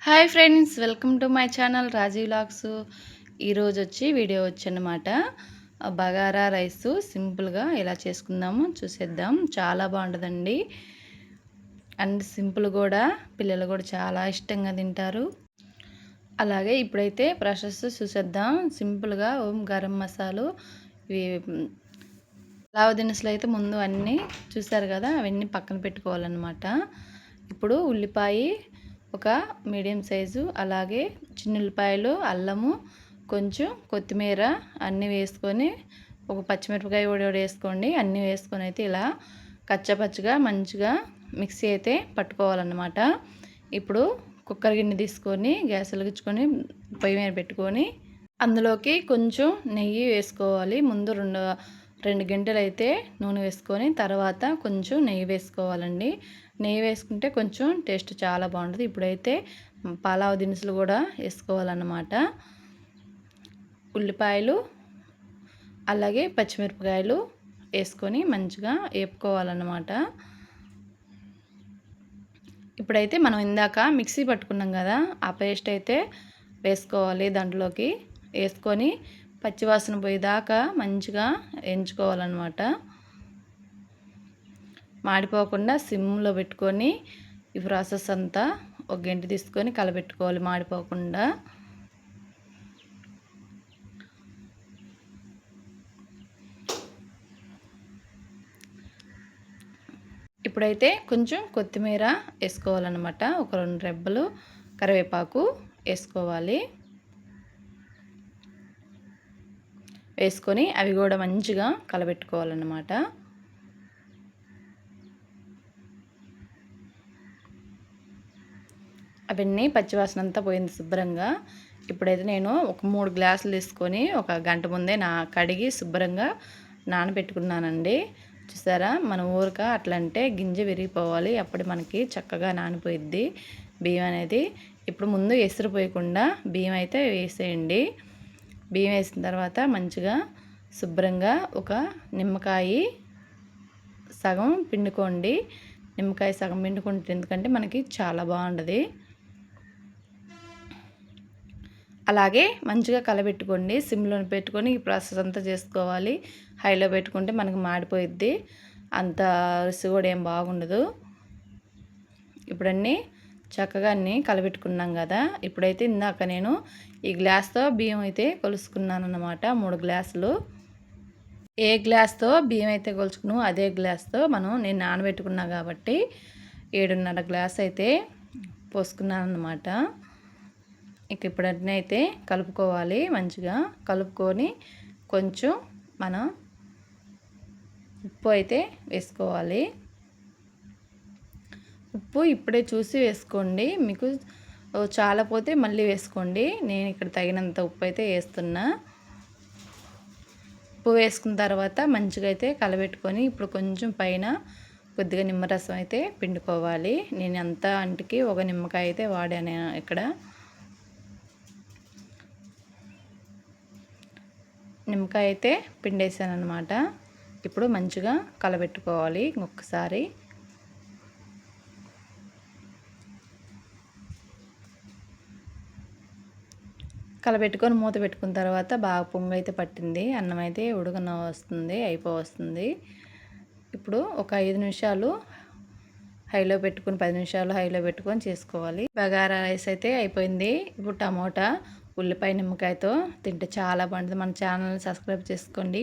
Hi friends, welcome to my channel Raji vlogs. ఈరోజు video వచ్చనమాట bagara rice సింపుల్గా ఎలా చేసుకుందామో చూసేద్దాం. చాలా బాగుంటుందండి అండ్ సింపుల్ కూడా, పిల్లలు కూడా చాలా ఇష్టంగా తింటారు. అలాగే ఇప్పుడైతే ప్రాసెస్ చూసేద్దాం. సింపుల్గా గరం మసాలు, ఇవి లావ దినుసులు అయితే ముందు అన్నీ చూసారు కదా, అవన్నీ పక్కన పెట్టుకోవాలన్నమాట. ఇప్పుడు ఉల్లిపాయ ఒక మీడియం సైజు, అలాగే చిన్నుల్లిపాయలు, అల్లము, కొంచెం కొత్తిమీర అన్నీ వేసుకొని, ఒక పచ్చిమిరపకాయ కూడా వేసుకోండి. అన్నీ వేసుకొని అయితే ఇలా కచ్చపచ్చగా మంచిగా మిక్సీ అయితే పట్టుకోవాలన్నమాట. ఇప్పుడు కుక్కర్ గిన్నె తీసుకొని గ్యాస్ వెలిగించుకొని పొయ్యి మీద పెట్టుకొని అందులోకి కొంచెం నెయ్యి వేసుకోవాలి. ముందు రెండు గంటలు అయితే నూనె వేసుకొని తర్వాత కొంచెం నెయ్యి వేసుకోవాలండి. నెయ్యి వేసుకుంటే కొంచెం టేస్ట్ చాలా బాగుంటుంది. ఇప్పుడైతే పలావ్ దినుసులు కూడా వేసుకోవాలన్నమాట. ఉల్లిపాయలు అలాగే పచ్చిమిరపకాయలు వేసుకొని మంచిగా వేపుకోవాలన్నమాట. ఇప్పుడైతే మనం ఇందాక మిక్సీ పట్టుకున్నాం కదా, ఆ పేస్ట్ అయితే వేసుకోవాలి. దాంట్లోకి వేసుకొని పచ్చివాసన పోయేదాకా మంచిగా వేయించుకోవాలన్నమాట. మాడిపోకుండా సిమ్లో పెట్టుకొని ఈ ప్రాసెస్ అంతా ఒక గంట తీసుకొని కలబెట్టుకోవాలి మాడిపోకుండా. ఇప్పుడైతే కొంచెం కొత్తిమీర వేసుకోవాలన్నమాట. ఒక 2 రెబ్బలు కరివేపాకు వేసుకోవాలి. వేసుకొని అవి కూడా మంచిగా కలబెట్టుకోవాలన్నమాట. అవన్నీ పచ్చివాసన అంతా పోయింది శుభ్రంగా. ఇప్పుడైతే నేను ఒక 3 గ్లాసులు తీసుకొని ఒక గంట ముందే కడిగి శుభ్రంగా నానబెట్టుకున్నానండి. చూసారా, మన ఊరిక అట్లా అంటే గింజ విరిగిపోవాలి, అప్పుడు మనకి చక్కగా నానిపోయిద్ది బియ్యం అనేది. ఇప్పుడు ముందు ఎసురు పోయకుండా బియ్యం అయితే వేసేయండి. బియ్యం వేసిన తర్వాత మంచిగా శుభ్రంగా ఒక నిమ్మకాయ సగం పిండుకోండి. నిమ్మకాయ సగం పిండుకుంటే ఎందుకంటే మనకి చాలా బాగుంటుంది. అలాగే మంచిగా కలబెట్టుకోండి. సిమ్లో పెట్టుకొని ఈ ప్రాసెస్ అంతా చేసుకోవాలి. హైలో పెట్టుకుంటే మనకి మాడిపోయిద్ది, అంత రుచి కూడా ఏం బాగుండదు. ఇప్పుడన్నీ చక్కగా అన్నీ కలబెట్టుకున్నాం కదా. ఇప్పుడైతే ఇందాక నేను ఈ గ్లాస్తో బియ్యం అయితే కొలుసుకున్నాను అన్నమాట. 3 గ్లాసులు. ఏ గ్లాస్తో బియ్యం అయితే కొలుచుకున్నాము అదే గ్లాస్తో నేను నానబెట్టుకున్నా కాబట్టి 7.5 గ్లాస్ అయితే పోసుకున్నాను అన్నమాట. ఇక ఇప్పుడన్నీ అయితే కలుపుకోవాలి. మంచిగా కలుపుకొని కొంచెం మనం ఉప్పు అయితే వేసుకోవాలి. ఉప్పు ఇప్పుడే చూసి వేసుకోండి. మీకు చాలా పోతే మళ్ళీ వేసుకోండి. నేను ఇక్కడ తగినంత ఉప్పు అయితే వేస్తున్నా. ఉప్పు వేసుకున్న తర్వాత మంచిగా అయితే కలబెట్టుకొని ఇప్పుడు కొంచెం పైన కొద్దిగా నిమ్మరసం అయితే పిండుకోవాలి. నేను అంత అంటికి ఒక నిమ్మకాయ అయితే వాడాను ఇక్కడ. నిమ్మకాయ అయితే పిండేసాను అనమాట. ఇప్పుడు మంచిగా కలబెట్టుకోవాలి ఒక్కసారి. కలబెట్టుకొని మూత పెట్టుకున్న తర్వాత బాగా పొంగు అయితే పట్టింది. అన్నం అయితే ఉడకన వస్తుంది, అయిపోవస్తుంది. ఇప్పుడు ఒక 5 నిమిషాలు హైలో పెట్టుకుని 10 నిమిషాలు హైలో పెట్టుకొని చేసుకోవాలి. బగారా రైస్ అయితే అయిపోయింది. ఇప్పుడు టమోటా, ఉల్లిపాయ, నిమ్మకాయతో తింటే చాలా బాగుంటుంది. మన ఛానల్ని సబ్స్క్రైబ్ చేసుకోండి.